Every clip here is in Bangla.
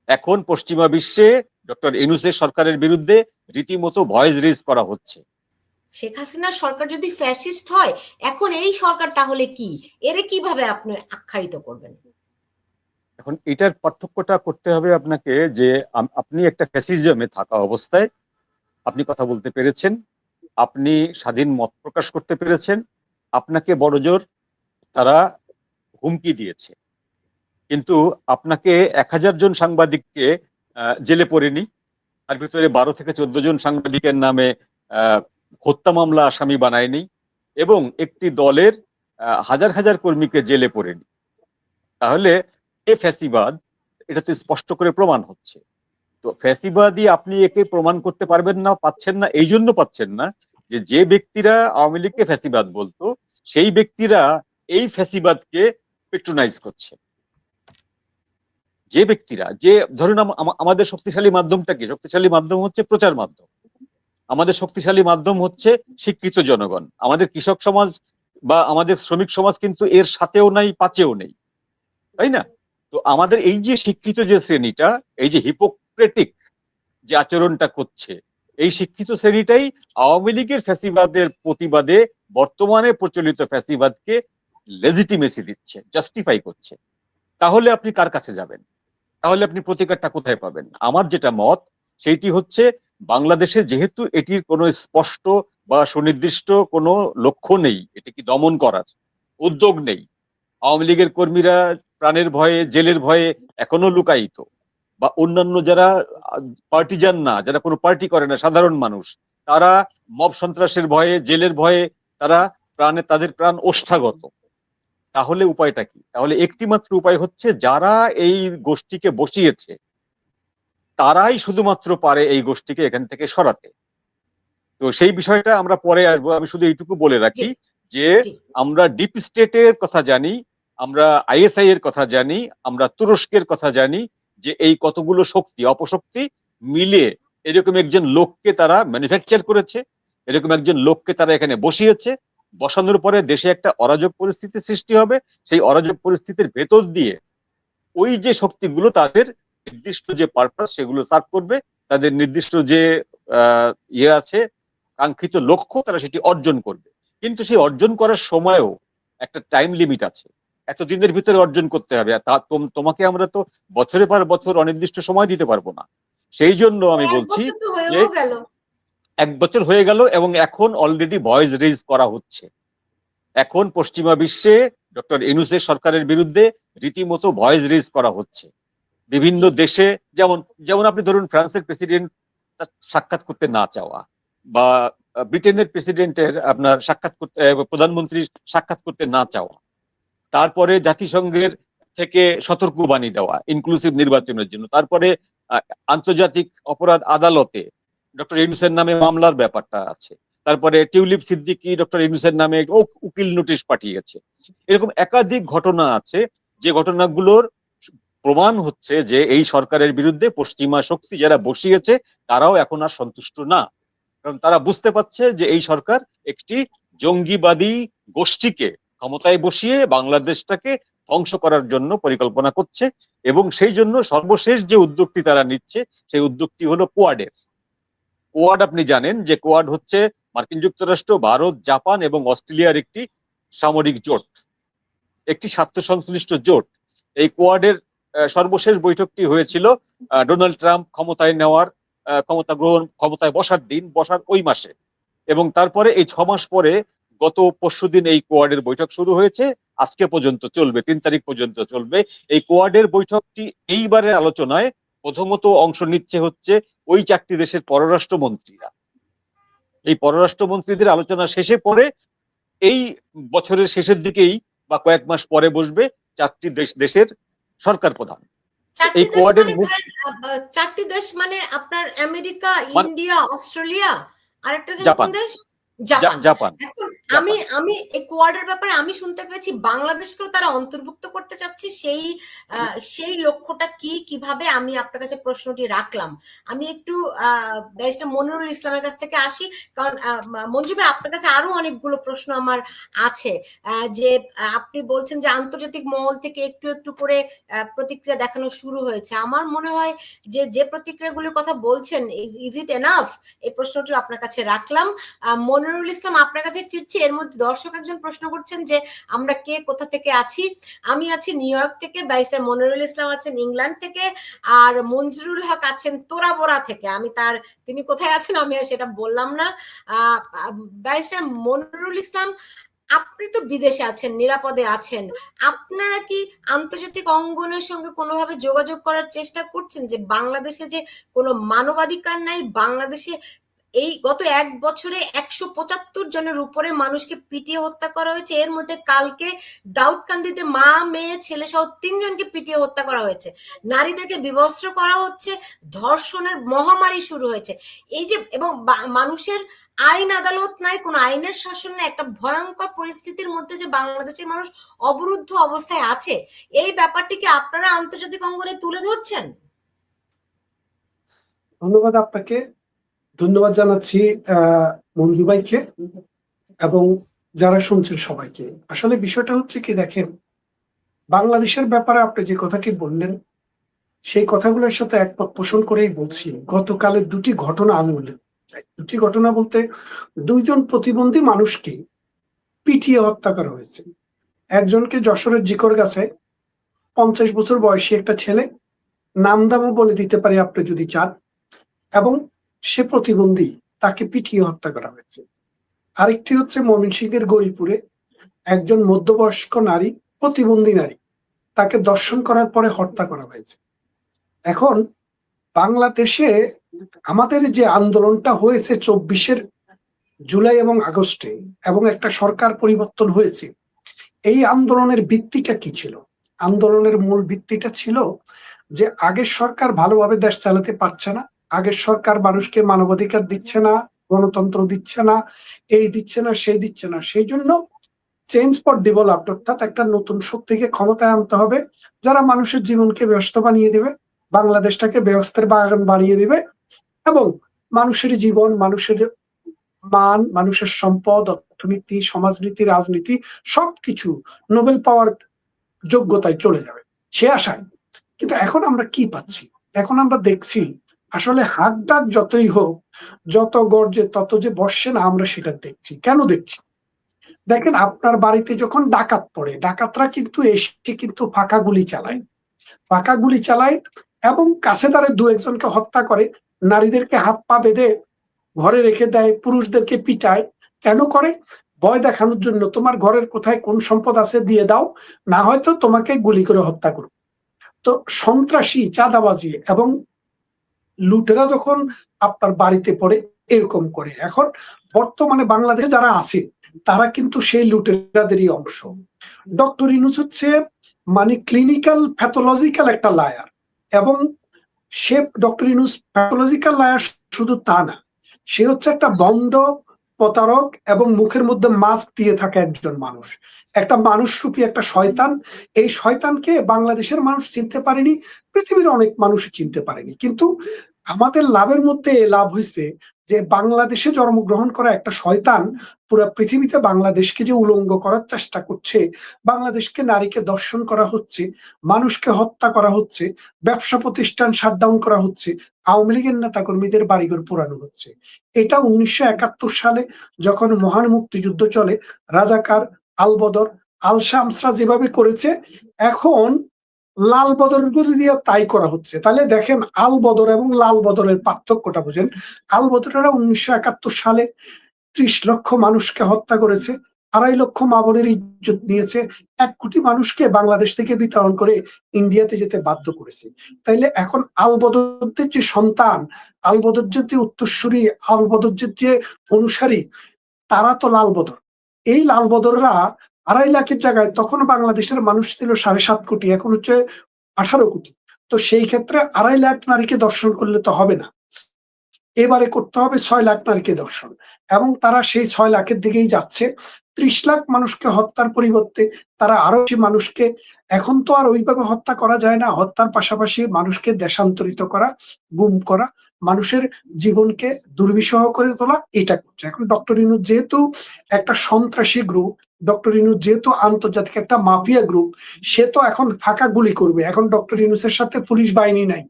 এখন পশ্চিমা বিশ্বে ডক্টর ইউনূসের সরকারের বিরুদ্ধে রীতিমতো ভয়েস রেজ করা হচ্ছে। শেখ হাসিনার সরকার যদি ফ্যাসিস্ট হয়, এখন এই সরকার তাহলে কি? এরে কিভাবে আপনি আখ্যায়িত করবেন? এখন এটার পার্থক্যটা করতে হবে আপনাকে, যে আপনি একটা ফ্যাসিজমে থাকা অবস্থায় আপনি কথা বলতে পেরেছেন, আপনি স্বাধীন মত প্রকাশ করতে পেরেছেন, আপনাকে বড়জোর তারা হুমকি দিয়েছে, কিন্তু আপনাকে 1000 জন সাংবাদিককে জেলে পড়েনি, তার ভিতরে 12 থেকে 14 জন সাংবাদিকের নামে হত্যা মামলা আসামি বানায়নি, এবং একটি দলের হাজার হাজার কর্মীকে জেলে পড়েনি। তাহলে এ ফ্যাসিবাদ, এটা তো স্পষ্ট করে প্রমাণ হচ্ছে। তো ফ্যাসিবাদী আপনি একে প্রমাণ করতে পারবেন না, পাচ্ছেন না, এই জন্য পাচ্ছেন না যে যে ব্যক্তিরা আওয়ামী লীগকে ফ্যাসিবাদ বলতো সেই ব্যক্তিরা এই ফ্যাসিবাদকে পেট্রোনাইজ করছে। যে ব্যক্তিরা, যে ধরুন আমাদের শক্তিশালী মাধ্যমটা কি? শক্তিশালী মাধ্যম হচ্ছে প্রচার মাধ্যম, আমাদের শক্তিশালী মাধ্যম হচ্ছে শিক্ষিত জনগণ, আমাদের কৃষক সমাজ বা আমাদের শ্রমিক সমাজ কিন্তু এর সাথেও নাই, পাচেও নেই, তাই না? তো আমাদের এই যে শিক্ষিত যে শ্রেণীটা, এই যে হিপোক্রেটিক যে আচরণটা করছে, এই শিক্ষিত শ্রেণীটাই আওয়ামী লীগের ফ্যাসিবাদের প্রতিবাদে বর্তমানে প্রচলিত ফ্যাসিবাদকে লেজিটিমেসি দিচ্ছে, জাস্টিফাই করছে। তাহলে আপনি কার কাছে যাবেন? তাহলে আপনি প্রতিকারটা কোথায় পাবেন? আমার যেটা মত সেইটি হচ্ছে, বাংলাদেশে যেহেতু এটির কোনো স্পষ্ট বা সুনির্দিষ্ট কোনো লক্ষ্য নেই, এটিকে দমন করার উদ্যোগ নেই, আওয়ামী লীগের কর্মীরা প্রাণের ভয়ে, জেলের ভয়ে এখনো লুকায়িত, বা অন্যান্য যারা পার্টিজান না, যারা কোনো পার্টি করে না, সাধারণ মানুষ, তারা মব সন্ত্রাসের ভয়ে, জেলের ভয়ে তারা তাদের প্রাণ ওষ্ঠাগত। তাহলে উপায়টা কি? তাহলে একটি মাত্র উপায় হচ্ছে, যারা এই গোষ্ঠীকে বসিয়েছে তারাই শুধুমাত্র পারে এই গোষ্ঠীকে এখান থেকে সরাতে। তো সেই বিষয়টা আমরা পরে আসবো, আমি শুধু এইটুকু বলে রাখি যে আমরা ডিপ স্টেটের কথা জানি, আমরা আইএসআই এর কথা জানি, আমরা তুরস্কের কথা জানি, যে এই কতগুলো শক্তি অপশক্তি মিলে এরকম একজন লোককে তারা ম্যানুফ্যাকচার করেছে, এরকম একজন লোককে তারা এখানে বসিয়েছে। বসানোর পরে দেশে একটা অরাজক পরিস্থিতি সৃষ্টি হবে, সেই অরাজক পরিস্থিতির ভেতর দিয়ে ওই যে শক্তিগুলো তাদের নির্দিষ্ট যে পারপাস সেগুলো সার্ভ করবে, তাদের নির্দিষ্ট যে ইয়ে আছে, কাঙ্ক্ষিত লক্ষ্য, তারা সেটি অর্জন করবে। কিন্তু সেই অর্জন করার সময়ও একটা টাইম লিমিট আছে, এতদিনের ভিতরে অর্জন করতে হবে। তোমাকে আমরা তো বছরের পর বছর অনির্দিষ্ট সময় দিতে পারবো না। সেই জন্য আমি বলছি যে 1 বছর হয়ে গেল এবং এখন অলরেডি ভয়েস রেজ করা হচ্ছে। এখন পশ্চিমা বিশ্বে ডক্টর ইউনূসের সরকারের বিরুদ্ধে রীতিমতো ভয়েস রেজ করা হচ্ছে বিভিন্ন দেশে। যেমন যেমন আপনি ধরুন ফ্রান্সের প্রেসিডেন্ট সাক্ষাৎ করতে না চাওয়া, বা ব্রিটেনের প্রেসিডেন্টের আপনার সাক্ষাৎ করতে, প্রধানমন্ত্রী সাক্ষাৎ করতে না চাওয়া, তারপরে জাতিসংঘের থেকে সতর্কবাণী দেওয়া ইনক্লুসিভ নির্বাচনের জন্য, তারপরে আন্তর্জাতিক অপরাধ আদালতে ডক্টর ইউনূসের নামে মামলার ব্যাপারটা আছে, তারপরে টিউলিপ সিদ্দিকী ডক্টর ইউনূসের নামে উকিল নোটিশ পাঠিয়েছে। এরকম একাধিক ঘটনা আছে, যে ঘটনাগুলোর প্রমাণ হচ্ছে যে এই সরকারের বিরুদ্ধে পশ্চিমা শক্তি যারা বসিয়েছে তারাও এখন আর সন্তুষ্ট না। কারণ তারা বুঝতে পারছে যে এই সরকার একটি জঙ্গিবাদী গোষ্ঠীকে ক্ষমতায় বসিয়ে বাংলাদেশটাকে ধ্বংস করার জন্য পরিকল্পনা করছে। এবং সেই জন্য সর্বশেষ যে উদ্যোগটি তারা নিচ্ছে, সেই উদ্যোগটি হলো কোয়াডের। কোয়াড আপনি জানেন যে কোয়াড হচ্ছে মার্কিন যুক্তরাষ্ট্র, ভারত, জাপান এবং অস্ট্রেলিয়ার একটি সামরিক জোট, একটি স্বার্থ সংশ্লিষ্ট জোট। এই কোয়াডের সর্বশেষ বৈঠকটি হয়েছিল ডোনাল্ড ট্রাম্প ক্ষমতায় বসার দিন, বসার ওই মাসে। এবং তারপরে এই 6 মাস পরে গত পরশুদিন এই কোয়াডের বৈঠক শুরু হয়েছে, আজকে পর্যন্ত চলবে, 3 তারিখ পর্যন্ত চলবে এই কোয়াডের বৈঠকটি। এইবারের আলোচনায় প্রথমত অংশ নিচ্ছে হচ্ছে ওই 4টি দেশের পররাষ্ট্রমন্ত্রীরা। এই পররাষ্ট্রমন্ত্রীদের আলোচনা শেষে পরে এই বছরের শেষের দিকেই বা কয়েক মাস পরে বসবে 4টি দেশের সরকার প্রধান। এই কোয়াডের 4টি দেশ মানে আপনার আমেরিকা, ইন্ডিয়া, অস্ট্রেলিয়া, আরেকটা যেন কোন দেশ? জাপান। জাপান। এখন আমি জাপান আমি এই কোয়াডের ব্যাপারে আমি শুনতে পেয়েছি বাংলাদেশকেও তারা অন্তর্ভুক্ত করতে চাচ্ছে। সেই লক্ষ্যটা কি, কিভাবে, আমি আপনার কাছে প্রশ্নটি রাখলাম। আমি একটু ব্যারিস্টার মনিরুল ইসলামের কাছ থেকে আসি, কারণ মঞ্জু ভাই আপনার কাছে আরো অনেকগুলো প্রশ্ন আমার আছে। যে আপনি বলছেন যে আন্তর্জাতিক মহল থেকে একটু একটু করে প্রতিক্রিয়া দেখানো শুরু হয়েছে। আমার মনে হয় যে প্রতিক্রিয়াগুলোর কথা বলছেন, ইজ ইট এনাফ? এই প্রশ্নটি আপনার কাছে রাখলাম। মনিরুল ইসলাম আপনার কাছে ফিরছি। এর মধ্যে দর্শক একজন প্রশ্ন করছেন যে আমরা কে কোথা থেকে আছি। আমি আছি নিউ ইয়র্ক থেকে, ব্যারিস্টার মনিরুল ইসলাম আছেন ইংল্যান্ড থেকে, আর মঞ্জুরুল হক আছেন তোরাবোরা থেকে। তিনি কোথায় আছেন আমি আর সেটা বললাম না। ব্যারিস্টার মনিরুল ইসলাম, আপনি তো বিদেশে আছেন, নিরাপদে আছেন, আপনারা কি আন্তর্জাতিক অঙ্গনের সঙ্গে কোনোভাবে যোগাযোগ করার চেষ্টা করছেন যে বাংলাদেশে যে কোনো মানবাধিকার নাই, বাংলাদেশে এই গত 1 বছরে 175 জনের উপরে মানুষকে পিটিয়ে হত্যা করা হয়েছে। এর মধ্যে কালকে দাউদকান্দিতে মা, মেয়ে, ছেলে সহ 3 জনকে পিটিয়ে হত্যা করা হয়েছে। নারীদেরকে বিবস্ত্র করা হচ্ছে, ধর্ষণের মহামারী শুরু হয়েছে। এই যে, এবং মানুষের আইন আদালত নাই, কোন আইনের শাসন নাই, একটা ভয়ঙ্কর পরিস্থিতির মধ্যে যে বাংলাদেশের মানুষ অবরুদ্ধ অবস্থায় আছে, এই ব্যাপারটিকে আপনারা আন্তর্জাতিক অঙ্গনে তুলে ধরছেন? ধন্যবাদ আপনাকে, ধন্যবাদ জানাচ্ছি মঞ্জু ভাইকে এবং যারা শুনছেন সবাইকে। আসলে বিষয়টা হচ্ছে কি, দেখেন, বাংলাদেশের ব্যাপারে আপনি যে কথাটি বললেন সেই কথাগুলোর সাথে একমত পোষণ করেই বলছি। গতকালের 2টি ঘটনা আমি উল্লেখ করতে চাই। 2টি ঘটনা বলতে 2 জন প্রতিবন্ধী মানুষকে পিটিয়ে হত্যা করা হয়েছে। একজনকে যশোরের জিকরগাছায় 50 বছর বয়সী একটা ছেলে, নাম দামও বলে দিতে পারি আপনি যদি চান, এবং সে প্রতিবন্ধী, তাকে পিটিয়ে হত্যা করা হয়েছে। আরেকটি হচ্ছে ময়মনসিংহের গৌরীপুরে একজন মধ্যবয়স্ক নারী, প্রতিবন্ধী নারী, তাকে দর্শন করার পরে হত্যা করা হয়েছে। এখন বাংলাদেশে আমাদের যে আন্দোলনটা হয়েছে 24 জুলাই এবং আগস্টে, এবং একটা সরকার পরিবর্তন হয়েছে, এই আন্দোলনের ভিত্তিটা কি ছিল? আন্দোলনের মূল ভিত্তিটা ছিল যে আগের সরকার ভালোভাবে দেশ চালাতে পারছে না, আগের সরকার মানুষকে মানবাধিকার দিচ্ছে না, গণতন্ত্র দিচ্ছে না, এই দিচ্ছে না, সেই দিচ্ছে না। সেই জন্য চেঞ্জ ফর ডেভেলপ, অর্থাৎ একটা নতুন শক্তিকে ক্ষমতায় আনতে হবে যারা মানুষের জীবনকে ব্যস্ত বানিয়ে দেবে, বাংলাদেশটাকে ব্যস্তের বাগান বানিয়ে দিবে, এবং মানুষের জীবন, মানুষের মান, মানুষের সম্পদ, অর্থনীতি, সমাজনীতি, রাজনীতি সবকিছু নোবেল পাওয়ার যোগ্যতায় চলে যাবে, সে আশায়। কিন্তু এখন আমরা কি পাচ্ছি? এখন আমরা দেখছি আসলে হাক ডাক যতই হোক, যত গর্জে তত যে বর্ষে না, আমরা সেটা দেখছি। কেন দেখছি? দেখেন, আপনার বাড়িতে যখন ডাকাত পড়ে, ডাকাতরা কিন্তু এসে কিন্তু ফাঁকা গুলি চালায়, ফাঁকা গুলি চালায় এবং কাছে দাঁড়ে 2-1 জনকে হত্যা করে, নারীদেরকে হাত পা বেঁধে ঘরে রেখে দেয়, পুরুষদেরকে পিটায়। কেন করে? ভয় দেখানোর জন্য, তোমার ঘরের কোথায় কোন সম্পদ আছে দিয়ে দাও, না হয়তো তোমাকে গুলি করে হত্যা করো। তো সন্ত্রাসী, চাঁদাবাজি এবং লুটেরা যখন আপনার বাড়িতে পড়ে এরকম করে। এখন বর্তমানে বাংলাদেশে যারা আছে তারা কিন্তু সেই লুটেরাদেরই অংশ। ডক্টর ইউনূস হচ্ছে মানে ক্লিনিক্যাল প্যাথোলজিক্যাল একটা লায়ার, এবং সে ডক্টর ইউনূস প্যাথোলজিক্যাল লায়ার শুধু তা না, সে হচ্ছে একটা বন্ড প্রতারক এবং মুখের মধ্যে মাস্ক দিয়ে থাকে একজন মানুষ, একটা মানুষরূপী একটা শয়তান। এই শয়তানকে বাংলাদেশের মানুষ চিনতে পারেনি, পৃথিবীর অনেক মানুষ চিনতে পারেনি। কিন্তু আমাদের লাভের মধ্যে লাভ হয়েছে যে বাংলাদেশে জন্মগ্রহণ করা একটা শয়তান পুরো পৃথিবীতে বাংলাদেশকে যে উলঙ্গ করার চেষ্টা করছে, বাংলাদেশকে নারীকে দর্শন করা হচ্ছে, মানুষকে হত্যা করা হচ্ছে, ব্যবসা প্রতিষ্ঠান শাটডাউন করা হচ্ছে, আওয়ামী লীগের নেতা কর্মীদের বাড়িঘর পোড়ানো হচ্ছে। এটা 1971 সালে যখন মহান মুক্তিযুদ্ধ চলে, রাজাকার, আলবদর, আল শামসরা যেভাবে করেছে, এখন লাল বদর দিয়ে তাই করা হচ্ছে। তাহলে দেখেন, আল বদর এবং লাল বদরের পার্থক্যটা বুঝেন। আল বদরেরা 1971 সালে 30 লক্ষ মানুষকে হত্যা করেছে, 2.5 লক্ষ মা বোনের ইজ্জত নিয়েছে, 1 কোটি মানুষকে বাংলাদেশ থেকে বিতরণ করে ইন্ডিয়াতে যেতে বাধ্য করেছে। তাইলে এখন আল বদরদের যে সন্তান, আল বদরদের যে উত্তরসূরি, আল বদরদের যে অনুসারী, তারা তো লাল বদর। এই লাল বদররা 2.5 লাখের জায়গায়, তখন বাংলাদেশের মানুষ ছিল 7.5 কোটি, এখন হচ্ছে 18 কোটি। তো সেই ক্ষেত্রে 2.5 লাখ নারীকে দর্শন করলে তো হবে না। এবারে করতে হবে 6 লাখ নারীকে ধর্ষণ, এবং তারা সেই 6 লাখের দিকেই যাচ্ছে। 30 লাখ মানুষকে হত্যার পরিবর্তে তারা আরো বেশি মানুষকে, এখন তো আর ওইভাবে হত্যা করা যায় না, হত্যার পাশাপাশি মানুষকে দেশান্তরিত করা, গুম করা, মানুষের জীবনকে দুর্বিষহ করে তোলা, এটা করছে। এখন ডক্টর ইউনূস যেহেতু একটা সন্ত্রাসী গ্রুপ, ডক্টর ইউনূস যেহেতু আন্তর্জাতিক একটা মাফিয়া গ্রুপ, সে তো এখন ফাঁকা গুলি করবে। এখন ডক্টর ইউনূসের সাথে পুলিশ বাহিনী নাই,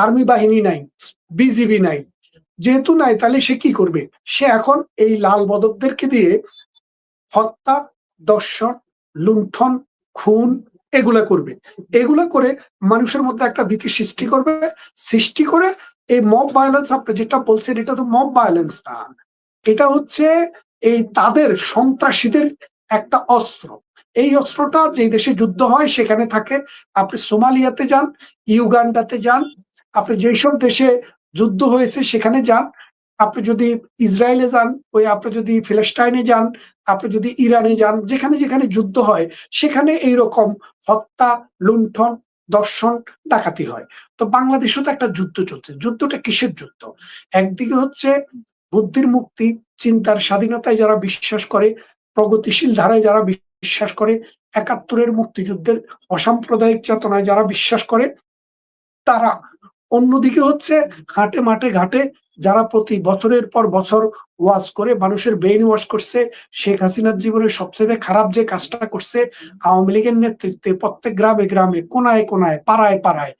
আর্মি বাহিনী নাই, বিজিবি নাই, যেহেতু নাই, তাহলে সে কি করবে? সে এখন এই লাল বদরদেরকে দিয়ে হত্যা, দর্শন, লুণ্ঠন, খুন এগুলা করবে। এগুলা করে মানুষের মধ্যে একটা ভীতি সৃষ্টি করবে, সৃষ্টি করে এই মব ভায়োলেন্স, আপনি যেটা বলছেন এটা তো মব ভায়োলেন্স না, এটা হচ্ছে এই তাদের সন্ত্রাসীদের একটা অস্ত্র। এই অস্ত্রটা যে দেশে যুদ্ধ হয় সেখানে থাকে। আপনি সোমালিয়াতে যান, ইউগান্ডাতে যান, আপনি যেসব দেশে যুদ্ধ হয়েছে সেখানে যান, আপনি যদি ইসরায়েলে যান, আপনি যদি ফিলিস্তাইনে যান, আপনি যদি ইরানে যান, যেখানে যেখানে যুদ্ধ হয় সেখানে এইরকম হত্যা, লুণ্ঠন, দর্শন, ডাকাতি হয়। তো বাংলাদেশেও তো একটা যুদ্ধ চলছে। যুদ্ধটা কিসের যুদ্ধ? একদিকে হচ্ছে বুদ্ধির মুক্তি, চিন্তার স্বাধীনতায় যারা বিশ্বাস করে, প্রগতিশীল ধারায় যারা বিশ্বাস করে, ৭১-এর মুক্তিযুদ্ধের অসাম্প্রদায়িক চেতনায় যারা বিশ্বাস করে তারা। অন্যদিকে হচ্ছে হাটে মাঠে ঘাটে যারা প্রতি বছরের পর বছর ওয়াজ করে মানুষের ব্রেইন ওয়াশ করছে। শেখ হাসিনার জীবনের সবচেয়ে খারাপ যে কাজটা করছে, আওয়ামী লীগের নেতৃত্বে প্রত্যেক গ্রামে গ্রামে, কোনায় কোনায়, পাড়ায় পাড়ায়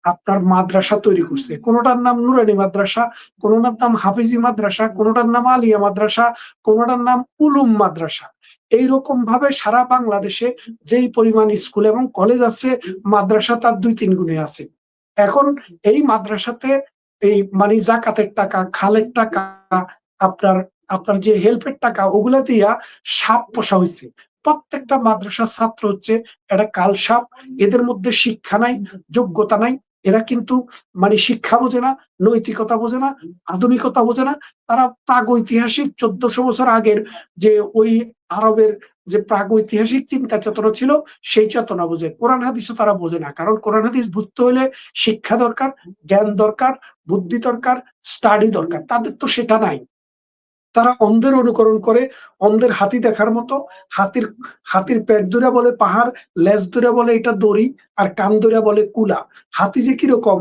আপনার মাদ্রাসা তৈরি করছে। কোনটার নাম নুরানি মাদ্রাসা, কোনটার নাম হাফিজি মাদ্রাসা, কোনটার নাম আলিয়া মাদ্রাসা, কোনটার নাম উলুম মাদ্রাসা। এইরকম ভাবে সারা বাংলাদেশে যেই পরিমাণ স্কুল এবং কলেজ আছে, মাদ্রাসা তার ২-৩ গুণে আছে। এখন এই মাদ্রাসাতে এই মানে জাকাতের টাকা, খালের টাকা, আপনার আপনার যে হেল্পের টাকা, ওগুলা দিয়া সাপ পোষা হয়েছে। প্রত্যেকটা মাদ্রাসার ছাত্র হচ্ছে একটা কাল সাপ। এদের মধ্যে শিক্ষা নাই, যোগ্যতা নাই। এরা কিন্তু মানে শিক্ষা বোঝে না, নৈতিকতা বোঝে না, আধুনিকতা বোঝে না। তারা প্রাগৈতিহাসিক ১৪০০ বছর আগের যে ওই আরবের যে প্রাগৈতিহাসিক চিন্তা চেতনা ছিল সেই চেতনা বোঝে। কোরআন হাদিসও তারা বোঝে না। কারণ কোরআন হাদিস বুঝতে হলে শিক্ষা দরকার, জ্ঞান দরকার, বুদ্ধি দরকার, স্টাডি দরকার। তাদের তো সেটা নাই। তারা অন্ধের অনুকরণ করে, অন্ধের হাতি দেখার মতো। হাতির হাতির পেট ধরে বলে পাহাড়, লেজ ধরে বলে এটা দড়ি, আর কান ধরে বলে কুলা। হাতি যে কিরকম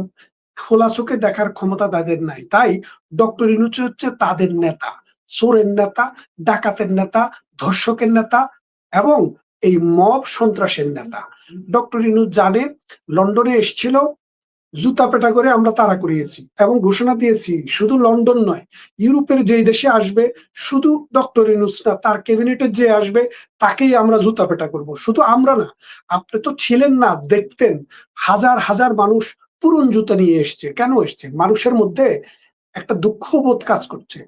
খোলা চোখে দেখার ক্ষমতা তাদের নাই। তাই ডক্টর ইউনূস হচ্ছে তাদের নেতা, চোরের নেতা, ডাকাতের নেতা, ধর্ষকের নেতা এবং এই মব সন্ত্রাসের নেতা। ডক্টর ইউনূস জানে, লন্ডনে এসেছিল, জুতা পেটা করে আমরা তাড়া করিয়েছি এবং ঘোষণা দিয়েছি শুধু লন্ডন নয়, ইউরোপের যেই দেশে আসবে শুধু ডক্টর ইউনূস না, তার ক্যাবিনেটের যে আসবে তাকেই আমরা জুতা পেটা করব। শুধু আমরা না, আপনি তো ছিলেন না, দেখতেন হাজার হাজার মানুষ পুরন জুতা নিয়ে এসছে। কেন এসছে? মানুষের মধ্যে একটা দুঃখবোধ কাজ করছে।